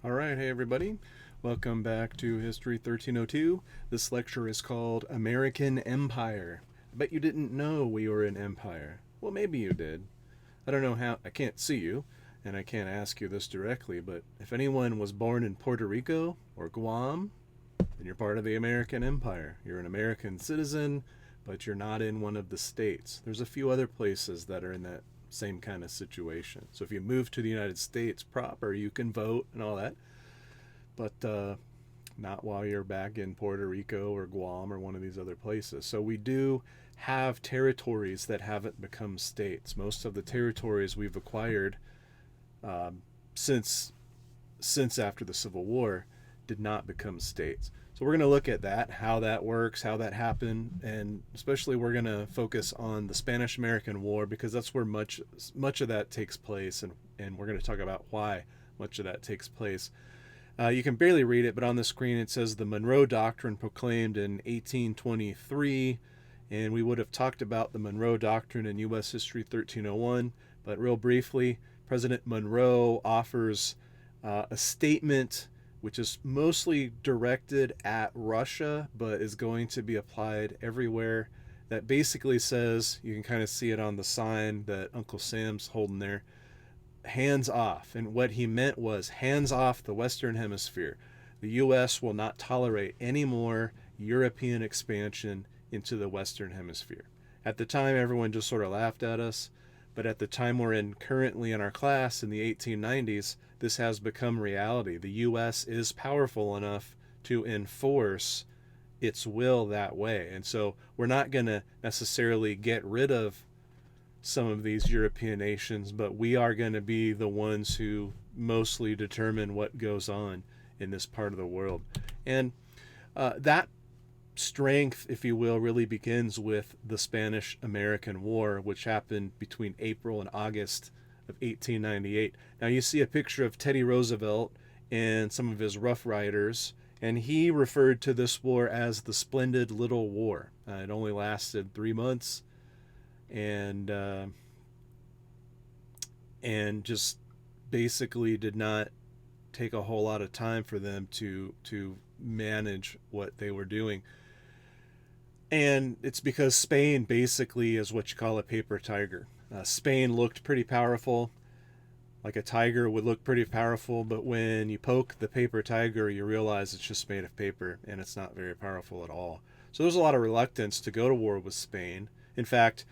All right, hey everybody. Welcome back to History 1302. This lecture is called American Empire. I bet you didn't know we were an empire. Well, maybe you did. I don't know how, I can't see you, and I can't ask you this directly, but if anyone was born in Puerto Rico or Guam, then you're part of the American Empire. You're an American citizen, but you're not in one of the states. There's a few other places that are in that same kind of situation. So if you move to the United States proper, you can vote and all that, but not while you're back in Puerto Rico or Guam or one of these other places. So we do have territories that haven't become states. Most of the territories we've acquired um, since after the Civil War did not become states. So we're going to look at that, how that works, how that happened, and especially we're going to focus on the Spanish-American War because that's where much of that takes place, and we're going to talk about why much of that takes place. You can barely read it, but on the screen it says the Monroe Doctrine proclaimed in 1823, and we would have talked about the Monroe Doctrine in U.S. History 1301, but real briefly, President Monroe offers a statement which is mostly directed at Russia, but is going to be applied everywhere. That basically says, you can kind of see it on the sign that Uncle Sam's holding there, hands off. And what he meant was hands off the Western Hemisphere. The U.S. will not tolerate any more European expansion into the Western Hemisphere. At the time, everyone just sort of laughed at us. But at the time we're in currently in our class in the 1890s, this has become reality. The U.S. is powerful enough to enforce its will that way. And so we're not going to necessarily get rid of some of these European nations, but we are going to be the ones who mostly determine what goes on in this part of the world. And that strength, if you will, really begins with the Spanish-American War, which happened between April and August of 1898. Now you see a picture of Teddy Roosevelt and some of his Rough Riders, and he referred to this war as the Splendid Little War. It only lasted 3 months, and just basically did not take a whole lot of time for them to manage what they were doing. And it's because Spain basically is what you call a paper tiger. Spain looked pretty powerful, like a tiger would look pretty powerful, but when you poke the paper tiger, you realize it's just made of paper and it's not very powerful at all. So there's a lot of reluctance to go to war with Spain. In fact,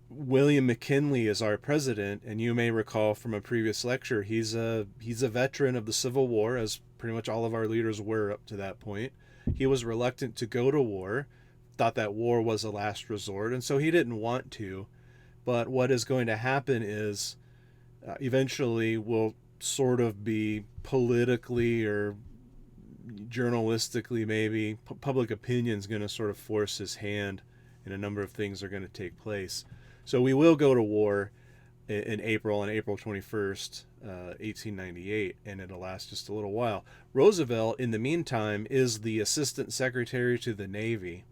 William McKinley is our president, and you may recall from a previous lecture, he's a veteran of the Civil War, as pretty much all of our leaders were up to that point. He was reluctant to go to war, thought that war was a last resort, and so he didn't want to. But what is going to happen is eventually will sort of be politically or journalistically maybe, public opinion is going to sort of force his hand, and a number of things are going to take place. So we will go to war in April, on April 21st, 1898, and it'll last just a little while. Roosevelt, in the meantime, is the Assistant Secretary to the Navy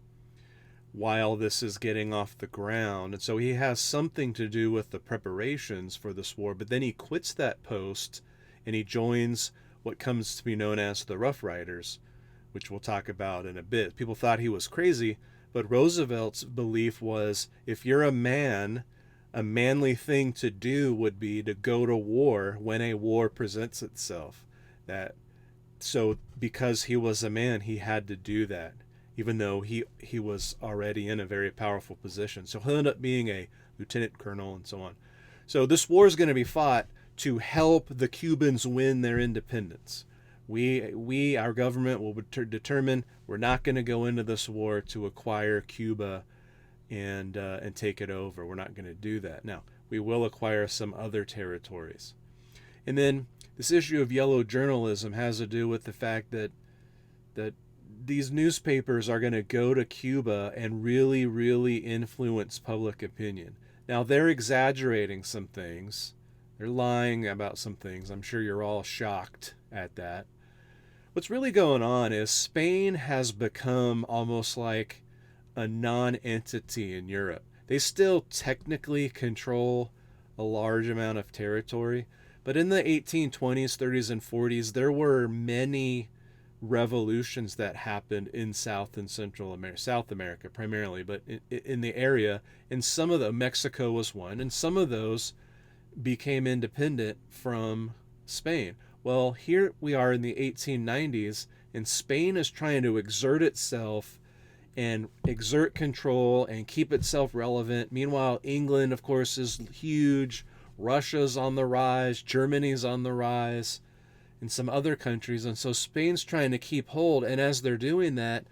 while this is getting off the ground. And so he has something to do with the preparations for this war, but then he quits that post and he joins what comes to be known as the Rough Riders, which we'll talk about in a bit. People thought he was crazy, but Roosevelt's belief was if you're a man, a manly thing to do would be to go to war when a war presents itself. So because he was a man, he had to do that, even though he was already in a very powerful position. So he'll end up being a lieutenant colonel and so on. So this war is going to be fought to help the Cubans win their independence. Our government will determine we're not going to go into this war to acquire Cuba and take it over. We're not going to do that. Now, we will acquire some other territories. And then this issue of yellow journalism has to do with the fact that these newspapers are going to go to Cuba and really, really influence public opinion. Now, they're exaggerating some things. They're lying about some things. I'm sure you're all shocked at that. What's really going on is Spain has become almost like a non-entity in Europe. They still technically control a large amount of territory, But in the 1820s, 30s, and 40s, there were many revolutions that happened in South and Central America, South America primarily, but in the area. And some of the Mexico was one, and some of those became independent from Spain. Well, here we are in the 1890s, and Spain is trying to exert itself and exert control and keep itself relevant. Meanwhile, England, of course, is huge. Russia's on the rise. Germany's on the rise. And some other countries. And so Spain's trying to keep hold. And as they're doing that,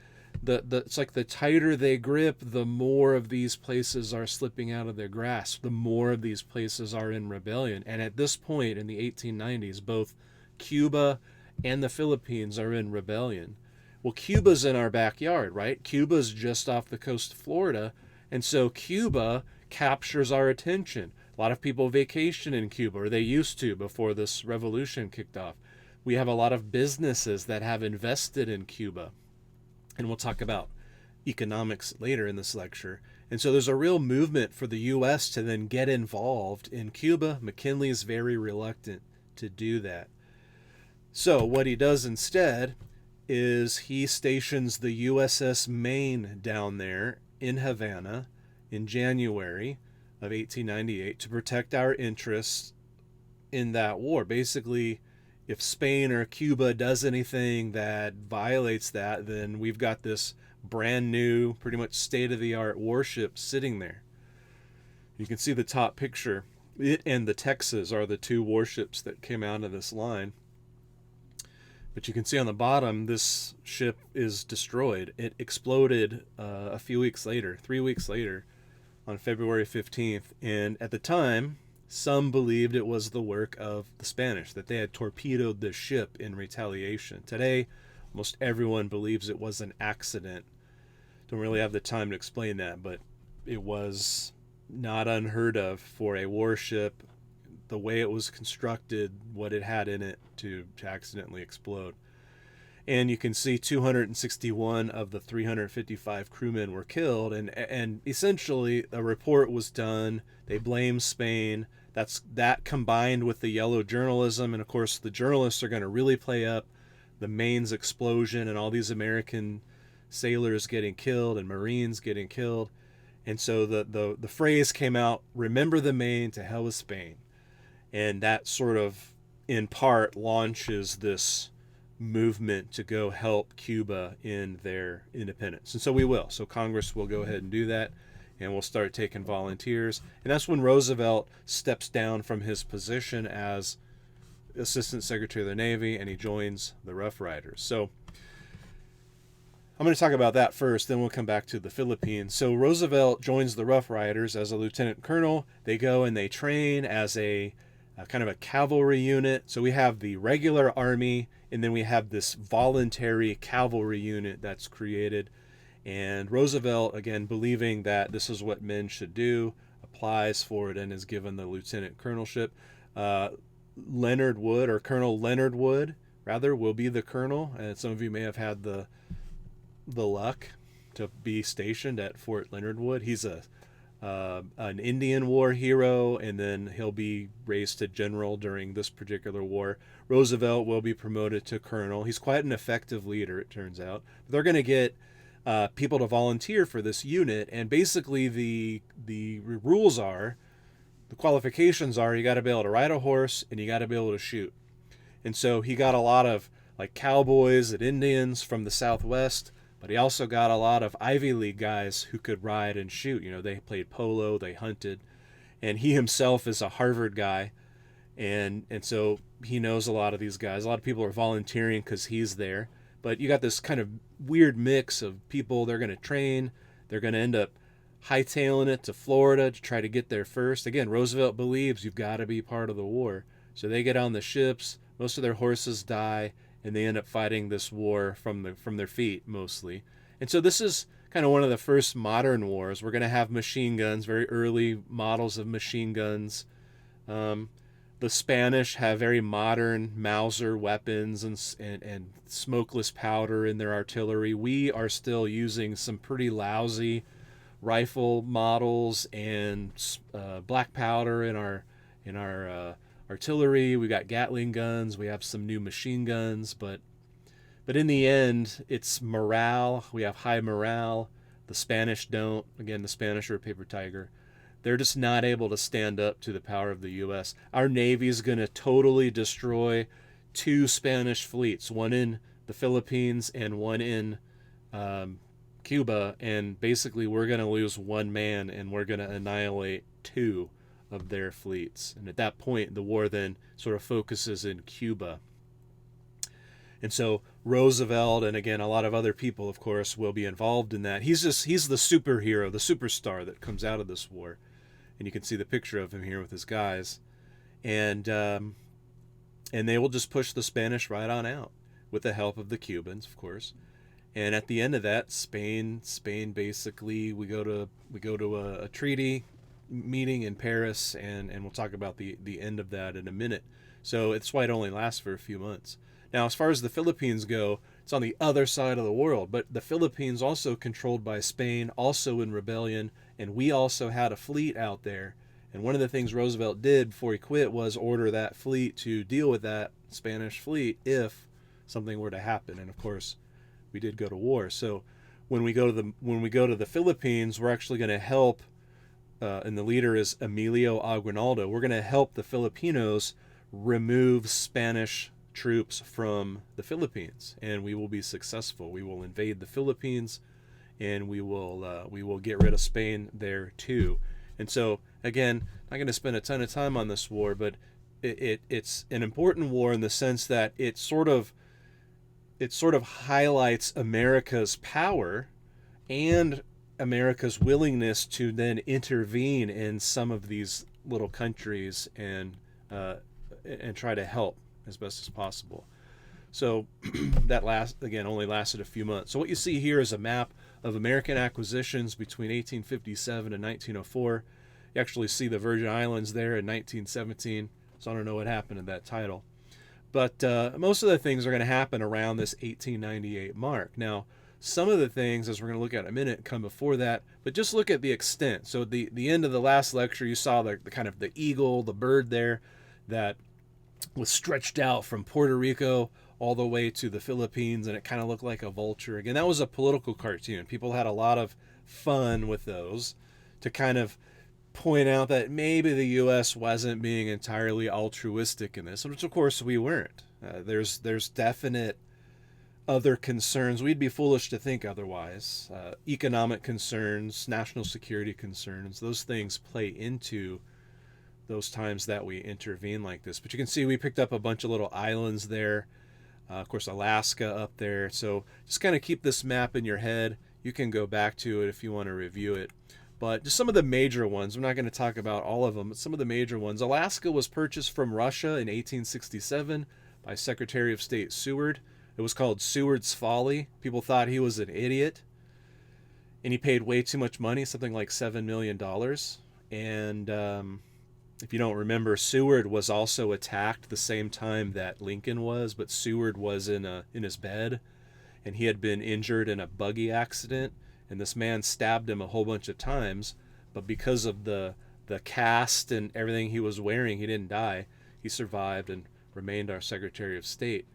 it's like the tighter they grip, the more of these places are slipping out of their grasp. The more of these places are in rebellion. And at this point in the 1890s, both Cuba and the Philippines are in rebellion. Well, Cuba's in our backyard, right? Cuba's just off the coast of Florida. And so Cuba captures our attention. A lot of people vacation in Cuba, or they used to before this revolution kicked off. We have a lot of businesses that have invested in Cuba. And we'll talk about economics later in this lecture. And so there's a real movement for the U.S. to then get involved in Cuba. McKinley is very reluctant to do that. So what he does instead is he stations the USS Maine down there in Havana in January of 1898 to protect our interests in that war. Basically, if Spain or Cuba does anything that violates that, then we've got this brand new, pretty much state-of-the-art warship sitting there. You can see the top picture. It and the Texas are the two warships that came out of this line. But you can see on the bottom, this ship is destroyed. It exploded a few weeks later, 3 weeks later, on February 15th. And at the time, some believed it was the work of the Spanish, that they had torpedoed the ship in retaliation. Today, almost everyone believes it was an accident. Don't really have the time to explain that, but it was not unheard of for a warship, the way it was constructed, what it had in it, to accidentally explode. And you can see 261 of the 355 crewmen were killed, and essentially a report was done. They blamed Spain. That combined with the yellow journalism, and of course the journalists are going to really play up the Maine's explosion and all these American sailors getting killed and Marines getting killed. And so the phrase came out, "Remember the Maine, to hell with Spain." And that sort of, in part, launches this movement to go help Cuba in their independence. And so we will. So Congress will go ahead and do that, and we'll start taking volunteers. And that's when Roosevelt steps down from his position as Assistant Secretary of the Navy, and he joins the Rough Riders. So I'm going to talk about that first, then we'll come back to the Philippines. So Roosevelt joins the Rough Riders as a lieutenant colonel. They go and they train as a kind of a cavalry unit. So we have the regular army, and then we have this voluntary cavalry unit that's created. And Roosevelt, again, believing that this is what men should do, applies for it and is given the lieutenant colonelship. Leonard Wood, or Colonel Leonard Wood, rather, will be the colonel. And some of you may have had the luck to be stationed at Fort Leonard Wood. He's an Indian War hero, and then he'll be raised to general during this particular war. Roosevelt will be promoted to colonel. He's quite an effective leader, it turns out. They're going to get people to volunteer for this unit, and basically the rules are, the qualifications are, you got to be able to ride a horse and you got to be able to shoot. And so he got a lot of like cowboys and Indians from the Southwest, but he also got a lot of Ivy League guys who could ride and shoot. You know, they played polo, they hunted, and he himself is a Harvard guy, and so he knows a lot of these guys. A lot of people are volunteering because he's there. But you got this kind of weird mix of people. They're going to train. They're going to end up hightailing it to Florida to try to get there first. Again, Roosevelt believes you've got to be part of the war. So they get on the ships. Most of their horses die, and they end up fighting this war from their feet mostly. And so this is kind of one of the first modern wars. We're going to have machine guns, very early models of machine guns. The Spanish have very modern Mauser weapons and smokeless powder in their artillery. We are still using some pretty lousy rifle models and black powder in our artillery, we got Gatling guns, we have some new machine guns, but in the end, it's morale. We have high morale. The Spanish don't. Again, the Spanish are a paper tiger. They're just not able to stand up to the power of the U.S. Our Navy is going to totally destroy 2 Spanish fleets, one in the Philippines and one in Cuba, and basically we're going to lose 1 man and we're going to annihilate 2 of their fleets. And at that point, the war then sort of focuses in Cuba. And so Roosevelt, and again a lot of other people, of course, will be involved in that. He's the superhero, the superstar that comes out of this war, and you can see the picture of him here with his guys, and they will just push the Spanish right on out with the help of the Cubans, of course. And at the end of that, Spain basically, we go to a treaty meeting in Paris, and we'll talk about the end of that in a minute. So it's why it only lasts for a few months. Now, as far as the Philippines go, it's on the other side of the world, but the Philippines also controlled by Spain, also in rebellion, and we also had a fleet out there. And one of the things Roosevelt did before he quit was order that fleet to deal with that Spanish fleet if something were to happen. And of course, we did go to war. So when we go to the Philippines, we're actually going to help, and the leader is Emilio Aguinaldo. We're going to help the Filipinos remove Spanish troops from the Philippines, and we will be successful. We will invade the Philippines, and we will get rid of Spain there too. And so again, I'm not going to spend a ton of time on this war, but it's an important war in the sense that it sort of highlights America's power and America's willingness to then intervene in some of these little countries and try to help as best as possible. So that only lasted a few months. So what you see here is a map of American acquisitions between 1857 and 1904. You actually see the Virgin Islands there in 1917. So I don't know what happened to that title. But most of the things are going to happen around this 1898 mark. Now, some of the things, as we're going to look at in a minute, come before that, but just look at the extent. So the end of the last lecture, you saw the kind of the eagle, the bird there, that was stretched out from Puerto Rico all the way to the Philippines, and it kind of looked like a vulture. Again, that was a political cartoon. People had a lot of fun with those to kind of point out that maybe the U.S. wasn't being entirely altruistic in this, which of course we weren't. There's definite other concerns. We'd be foolish to think otherwise. Economic concerns, national security concerns, those things play into those times that we intervene like this. But you can see we picked up a bunch of little islands there. Of course, Alaska up there. So just kind of keep this map in your head. You can go back to it if you want to review it. But just some of the major ones. I'm not going to talk about all of them, but some of the major ones. Alaska was purchased from Russia in 1867 by Secretary of State Seward. It was called Seward's Folly. People thought he was an idiot. And he paid way too much money, something like $7 million. And if you don't remember, Seward was also attacked the same time that Lincoln was, but Seward was in his bed, and he had been injured in a buggy accident, and this man stabbed him a whole bunch of times, but because of the cast and everything he was wearing, he didn't die. He survived and remained our Secretary of State.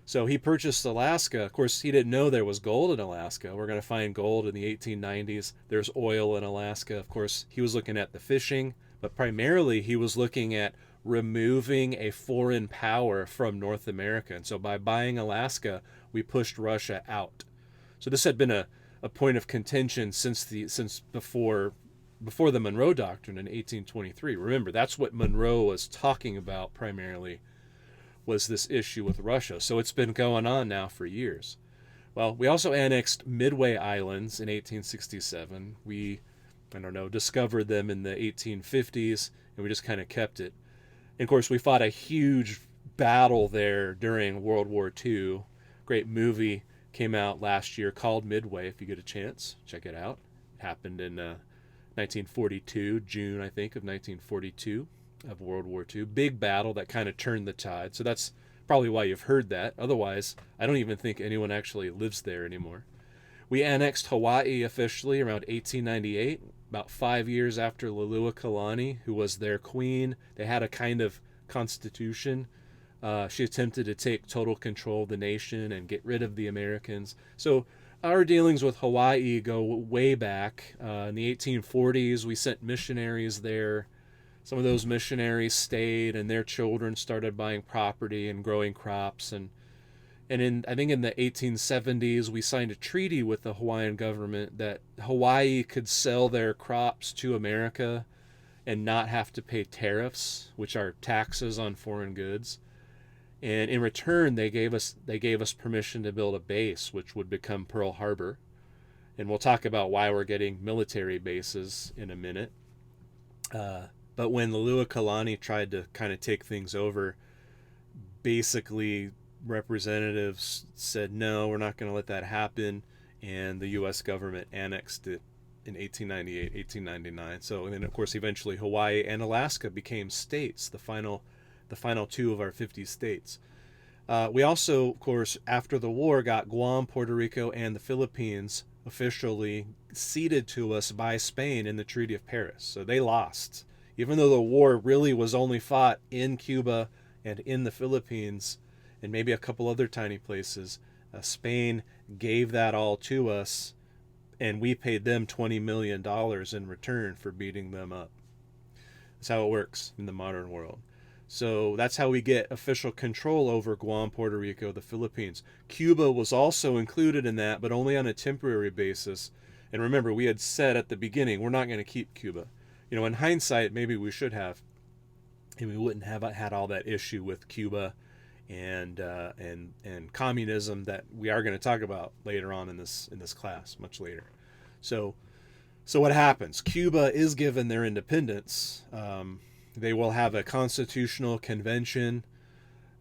So he purchased Alaska. Of course, he didn't know there was gold in Alaska. We're going to find gold in the 1890s. There's oil in Alaska. Of course, he was looking at the fishing, but primarily he was looking at removing a foreign power from North America. And so by buying Alaska, we pushed Russia out. So this had been a point of contention since before the Monroe Doctrine in 1823. Remember, that's what Monroe was talking about primarily, was this issue with Russia. So it's been going on now for years. Well, we also annexed Midway Islands in 1867. We discovered them in the 1850s, and we just kind of kept it. And of course, we fought a huge battle there during World War II. Great movie came out last year called Midway. If you get a chance, check it out. It happened in 1942, June, I think, of 1942 of World War II. Big battle that kind of turned the tide. So that's probably why you've heard that. Otherwise, I don't even think anyone actually lives there anymore. We annexed Hawaii officially around 1898, about 5 years after Luluakalani, who was their queen. They had a kind of constitution. She attempted to take total control of the nation and get rid of the Americans. So our dealings with Hawaii go way back. In the 1840s, we sent missionaries there. Some of those missionaries stayed, and their children started buying property and growing crops. And I think in the 1870s, we signed a treaty with the Hawaiian government that Hawaii could sell their crops to America and not have to pay tariffs, which are taxes on foreign goods. And in return, they gave us permission to build a base, which would become Pearl Harbor. And we'll talk about why we're getting military bases in a minute. But when the Kalani tried to kind of take things over, basically representatives said, no, we're not going to let that happen. And the U.S. government annexed it in 1898, 1899. So, and then, of course, eventually Hawaii and Alaska became states, the final two of our 50 states. We also, of course, after the war, got Guam, Puerto Rico, and the Philippines officially ceded to us by Spain in the Treaty of Paris. So they lost. Even though the war really was only fought in Cuba and in the Philippines and maybe a couple other tiny places, Spain gave that all to us, and we paid them $20 million in return for beating them up. That's how it works in the modern world. So that's how we get official control over Guam, Puerto Rico, the Philippines. Cuba was also included in that, but only on a temporary basis. And remember, we had said at the beginning, we're not going to keep Cuba. You know, in hindsight, maybe we should have, and we wouldn't have had all that issue with Cuba and communism that we are going to talk about later on in this class, much later. So what happens? Cuba is given their independence. They will have a constitutional convention.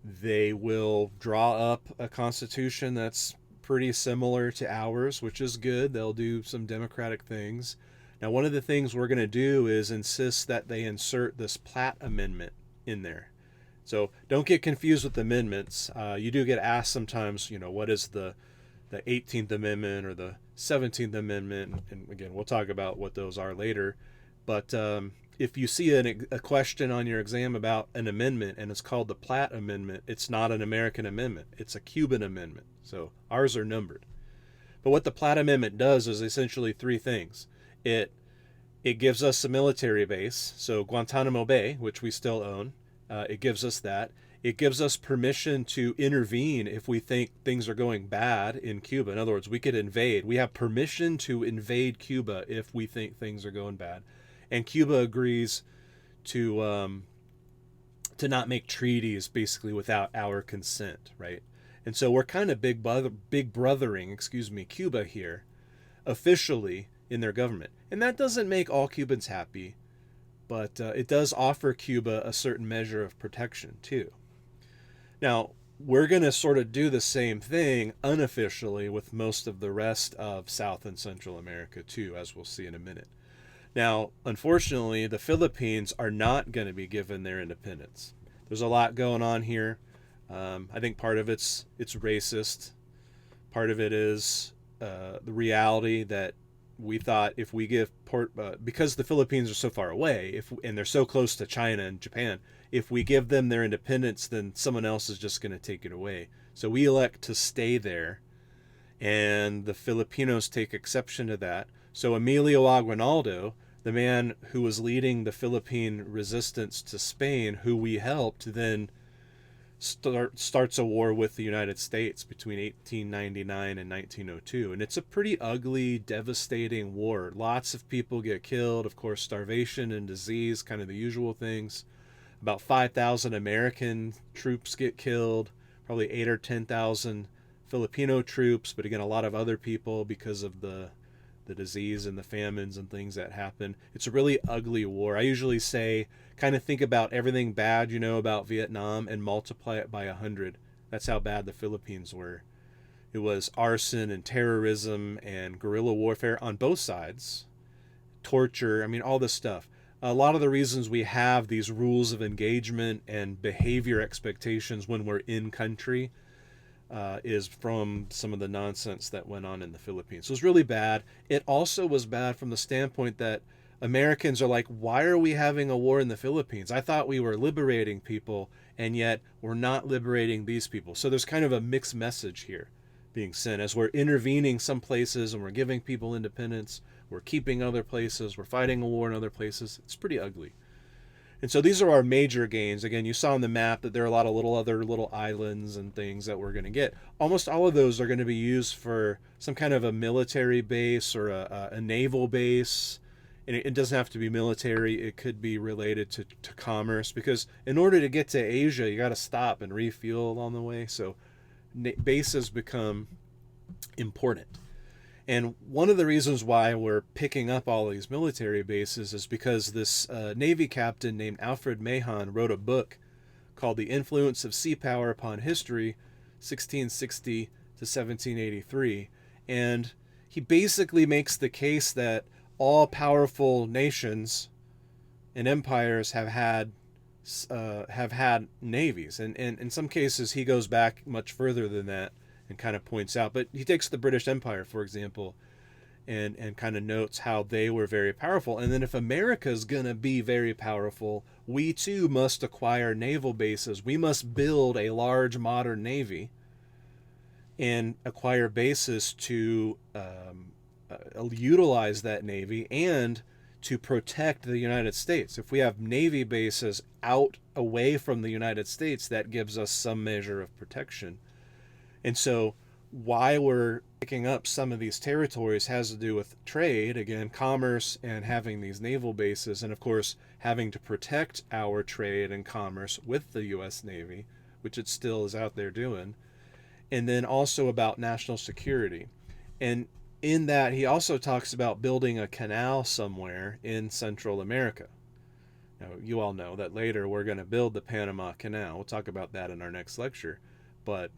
They will draw up a constitution that's pretty similar to ours, which is good. They'll do some democratic things. Now, one of the things we're going to do is insist that they insert this Platt Amendment in there. So don't get confused with amendments. You do get asked sometimes, you know, what is the 18th Amendment or the 17th Amendment? And again, we'll talk about what those are later. But if you see a question on your exam about an amendment and it's called the Platt Amendment, it's not an American amendment. It's a Cuban amendment. So ours are numbered. But what the Platt Amendment does is essentially three things. It gives us a military base, so Guantanamo Bay, which we still own. It gives us that. It gives us permission to intervene if we think things are going bad in Cuba. In other words, we could invade. We have permission to invade Cuba if we think things are going bad. And Cuba agrees to not make treaties basically without our consent, right? And so we're kind of big brothering, Cuba here, officially in their government. And that doesn't make all Cubans happy, but it does offer Cuba a certain measure of protection too. Now, we're going to sort of do the same thing unofficially with most of the rest of South and Central America too, as we'll see in a minute. Now, unfortunately, the Philippines are not going to be given their independence. There's a lot going on here. I think part of it's racist. Part of it is the reality that we thought if we give because the Philippines are so far away, and they're so close to China and Japan, if we give them their independence, then someone else is just going to take it away. So we elect to stay there, and the Filipinos take exception to that. So Emilio Aguinaldo, the man who was leading the Philippine resistance to Spain, who we helped, then starts a war with the United States between 1899 and 1902. And it's a pretty ugly, devastating war. Lots of people get killed. Of course, starvation and disease, kind of the usual things. About 5,000 American troops get killed. Probably 8,000 or 10,000 Filipino troops. But again, a lot of other people because of the disease and the famines and things that happen. It's a really ugly war. I usually say, kind of think about everything bad you know about Vietnam and multiply it by 100. That's how bad the Philippines were. It was arson and terrorism and guerrilla warfare on both sides. Torture, I mean, all this stuff. A lot of the reasons we have these rules of engagement and behavior expectations when we're in country is from some of the nonsense that went on in the Philippines. So it was really bad. It also was bad from the standpoint that Americans are like, why are we having a war in the Philippines? I thought we were liberating people, and yet we're not liberating these people. So there's kind of a mixed message here being sent as we're intervening some places and we're giving people independence, we're keeping other places, we're fighting a war in other places. It's pretty ugly. And so these are our major gains. Again, you saw on the map that there are a lot of other little islands and things that we're going to get. Almost all of those are going to be used for some kind of a military base or a naval base. And it doesn't have to be military. It could be related to commerce, because in order to get to Asia, you got to stop and refuel along the way. So bases become important. And one of the reasons why we're picking up all these military bases is because this Navy captain named Alfred Mahon wrote a book called The Influence of Sea Power Upon History, 1660 to 1783. And he basically makes the case that all powerful nations and empires have had navies. And in some cases, he goes back much further than that and kind of points out. But he takes the British Empire, for example, and kind of notes how they were very powerful. And then if America's going to be very powerful, we too must acquire naval bases. We must build a large modern navy and acquire bases to utilize that navy and to protect the United States. If we have navy bases out away from the United States, that gives us some measure of protection. And so why we're picking up some of these territories has to do with trade, again, commerce, and having these naval bases, and of course having to protect our trade and commerce with the U.S. Navy, which it still is out there doing, and then also about national security. And in that, he also talks about building a canal somewhere in Central America. Now, you all know that later we're going to build the Panama Canal. We'll talk about that in our next lecture. But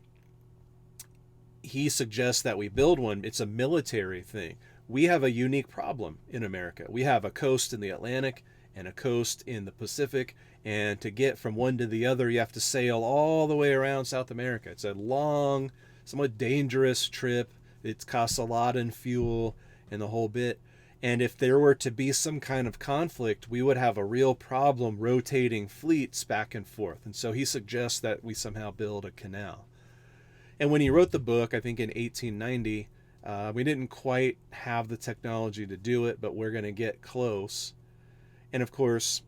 he suggests that we build one. It's a military thing. We have a unique problem in America. We have a coast in the Atlantic and a coast in the Pacific, and to get from one to the other, you have to sail all the way around South America. It's a long, somewhat dangerous trip. It costs a lot in fuel and the whole bit. And if there were to be some kind of conflict, we would have a real problem rotating fleets back and forth. And so he suggests that we somehow build a canal. And when he wrote the book, I think in 1890, we didn't quite have the technology to do it, but we're going to get close. And of course,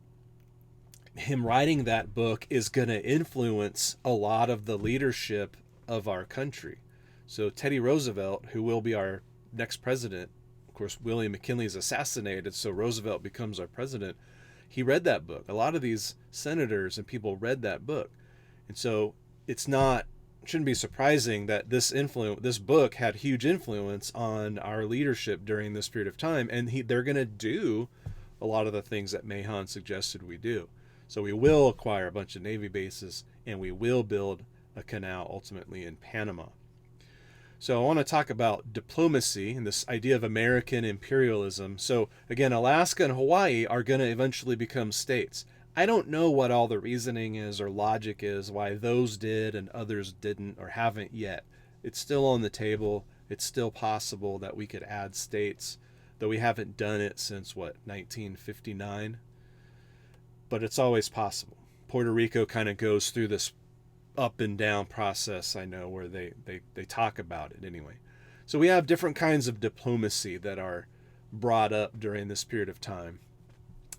him writing that book is going to influence a lot of the leadership of our country. So Teddy Roosevelt, who will be our next president, of course, William McKinley is assassinated, so Roosevelt becomes our president. He read that book. A lot of these senators and people read that book. And so shouldn't be surprising that this book had huge influence on our leadership during this period of time, and they're going to do a lot of the things that Mahon suggested we do. So we will acquire a bunch of Navy bases, and we will build a canal ultimately in Panama. So I want to talk about diplomacy and this idea of American imperialism. So again, Alaska and Hawaii are going to eventually become states. I don't know what all the reasoning is or logic is why those did and others didn't or haven't yet. It's still on the table. It's still possible that we could add states, though we haven't done it since, 1959? But it's always possible. Puerto Rico kind of goes through this up and down process, I know, where they talk about it anyway. So we have different kinds of diplomacy that are brought up during this period of time.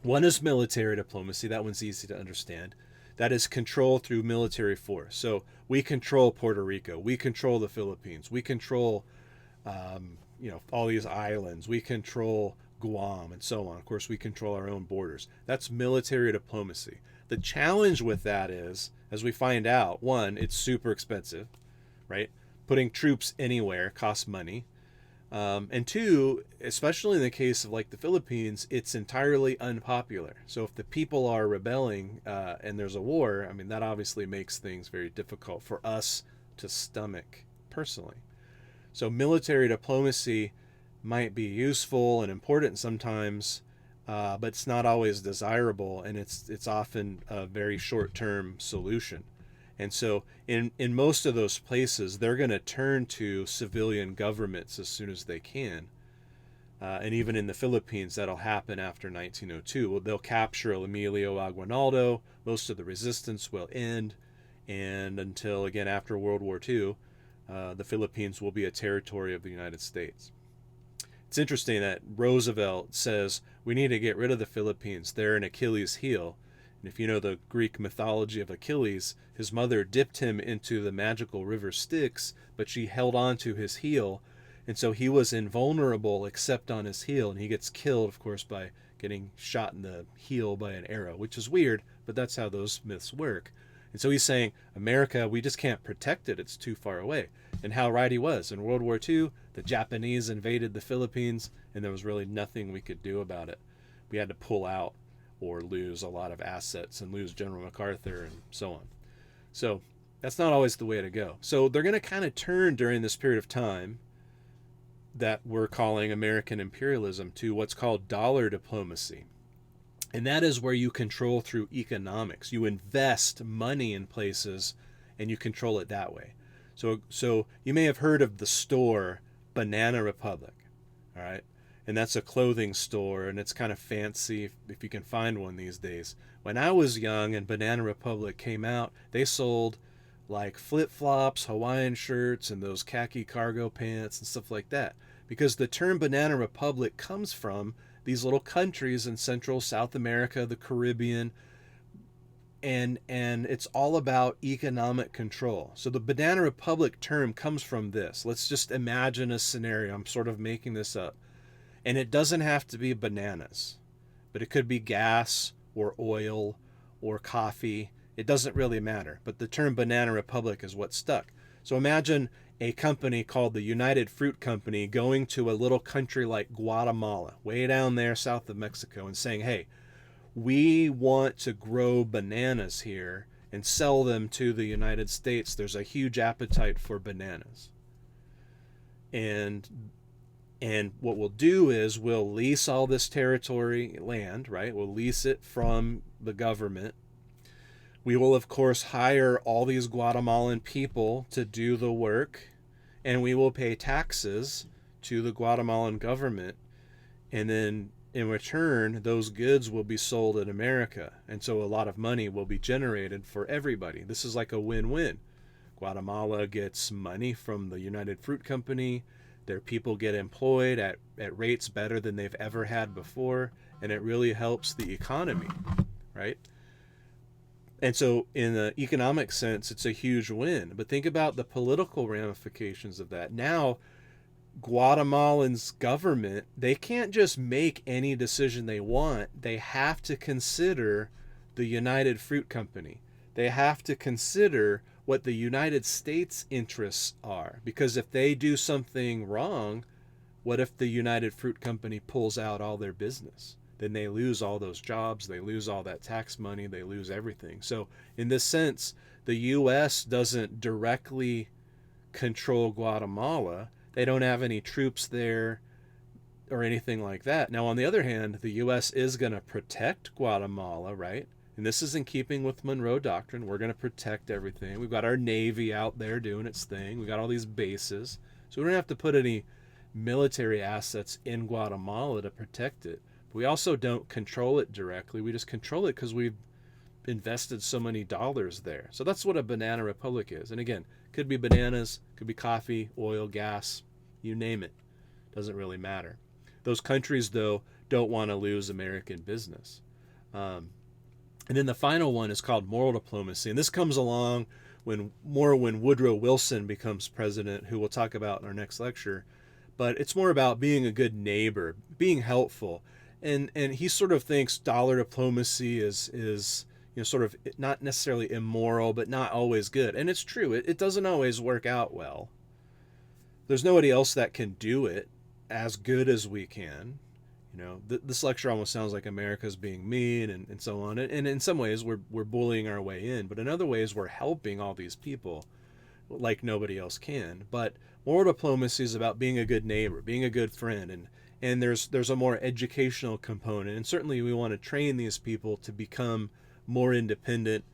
One is military diplomacy. That one's easy to understand. That is control through military force. So we control Puerto Rico. We control the Philippines. We control, all these islands. We control Guam and so on. Of course, we control our own borders. That's military diplomacy. The challenge with that is, as we find out, one, it's super expensive, right? Putting troops anywhere costs money. And two, especially in the case of the Philippines, it's entirely unpopular. So if the people are rebelling and there's a war, that obviously makes things very difficult for us to stomach personally. So military diplomacy might be useful and important sometimes, but it's not always desirable, and it's often a very short-term solution. And so in most of those places, they're going to turn to civilian governments as soon as they can. And even in the Philippines, that'll happen after 1902. Well, they'll capture Emilio Aguinaldo. Most of the resistance will end. And until, again, after World War II, the Philippines will be a territory of the United States. It's interesting that Roosevelt says we need to get rid of the Philippines. They're an Achilles heel. And if you know the Greek mythology of Achilles, his mother dipped him into the magical river Styx, but she held on to his heel. And so he was invulnerable except on his heel. And he gets killed, of course, by getting shot in the heel by an arrow, which is weird, but that's how those myths work. And so he's saying, America, we just can't protect it. It's too far away. And how right he was. In World War II, the Japanese invaded the Philippines, and there was really nothing we could do about it. We had to pull out or lose a lot of assets and lose General MacArthur and so on. So that's not always the way to go. So they're going to kind of turn during this period of time that we're calling American imperialism to what's called dollar diplomacy. And that is where you control through economics. You invest money in places and you control it that way. So you may have heard of the store Banana Republic, all right? And that's a clothing store, and it's kind of fancy if you can find one these days. When I was young and Banana Republic came out, they sold like flip-flops, Hawaiian shirts, and those khaki cargo pants and stuff like that. Because the term Banana Republic comes from these little countries in Central South America, the Caribbean, and it's all about economic control. So the Banana Republic term comes from this. Let's just imagine a scenario. I'm sort of making this up. And it doesn't have to be bananas, but it could be gas or oil or coffee. It doesn't really matter. But the term Banana Republic is what stuck. So imagine a company called the United Fruit Company going to a little country like Guatemala, way down there south of Mexico, and saying, hey, we want to grow bananas here and sell them to the United States. There's a huge appetite for bananas. And what we'll do is we'll lease all this territory land, right? We'll lease it from the government. We will, of course, hire all these Guatemalan people to do the work, and we will pay taxes to the Guatemalan government. And then in return, those goods will be sold in America. And so a lot of money will be generated for everybody. This is like a win-win. Guatemala gets money from the United Fruit Company. Their people get employed at rates better than they've ever had before. And it really helps the economy, right? And so in the economic sense, it's a huge win. But think about the political ramifications of that. Now, Guatemalan's government, they can't just make any decision they want. They have to consider the United Fruit Company. They have to consider what the United States interests are. Because if they do something wrong, what if the United Fruit Company pulls out all their business? Then they lose all those jobs, they lose all that tax money, they lose everything. So in this sense, the U.S. doesn't directly control Guatemala. They don't have any troops there or anything like that. Now, on the other hand, the U.S. is going to protect Guatemala, right? And this is in keeping with Monroe Doctrine. We're going to protect everything. We've got our Navy out there doing its thing. We've got all these bases. So we don't have to put any military assets in Guatemala to protect it. But we also don't control it directly. We just control it because we've invested so many dollars there. So that's what a banana republic is. And again, could be bananas, could be coffee, oil, gas, you name it. Doesn't really matter. Those countries, though, don't want to lose American business. And then the final one is called moral diplomacy. And this comes along when Woodrow Wilson becomes president, who we'll talk about in our next lecture. But it's more about being a good neighbor, being helpful. And he sort of thinks dollar diplomacy is sort of not necessarily immoral, but not always good. And it's true. It doesn't always work out well. There's nobody else that can do it as good as we can. This lecture almost sounds like America's being mean and so on. And in some ways, we're bullying our way in. But in other ways, we're helping all these people like nobody else can. But moral diplomacy is about being a good neighbor, being a good friend. And there's a more educational component. And certainly we want to train these people to become more independent.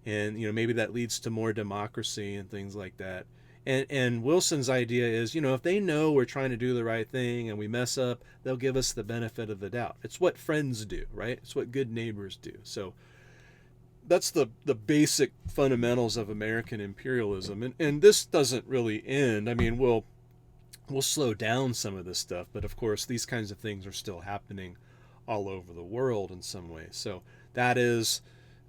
And maybe that leads to more democracy and things like that. And Wilson's idea is, if they know we're trying to do the right thing and we mess up, they'll give us the benefit of the doubt. It's what friends do, right? It's what good neighbors do. So that's the basic fundamentals of American imperialism. And this doesn't really end. I mean, we'll slow down some of this stuff, but of course these kinds of things are still happening all over the world in some ways. So that is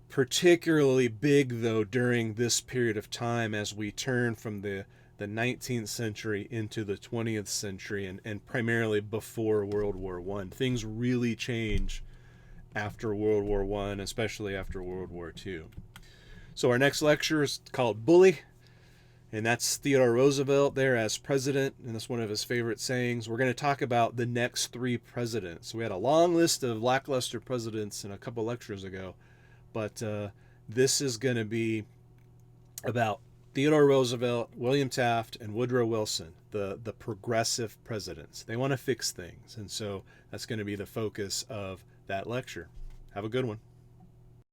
particularly big, though, during this period of time as we turn from the 19th century into the 20th century, and primarily before World War One. Things really change after World War One, especially after World War Two. So our next lecture is called Bully, and that's Theodore Roosevelt there as president, and that's one of his favorite sayings. We're going to talk about the next three presidents. We had a long list of lackluster presidents in a couple lectures ago, but this is going to be about Theodore Roosevelt, William Taft, and Woodrow Wilson, the progressive presidents. They want to fix things, and so that's going to be the focus of that lecture. Have a good one.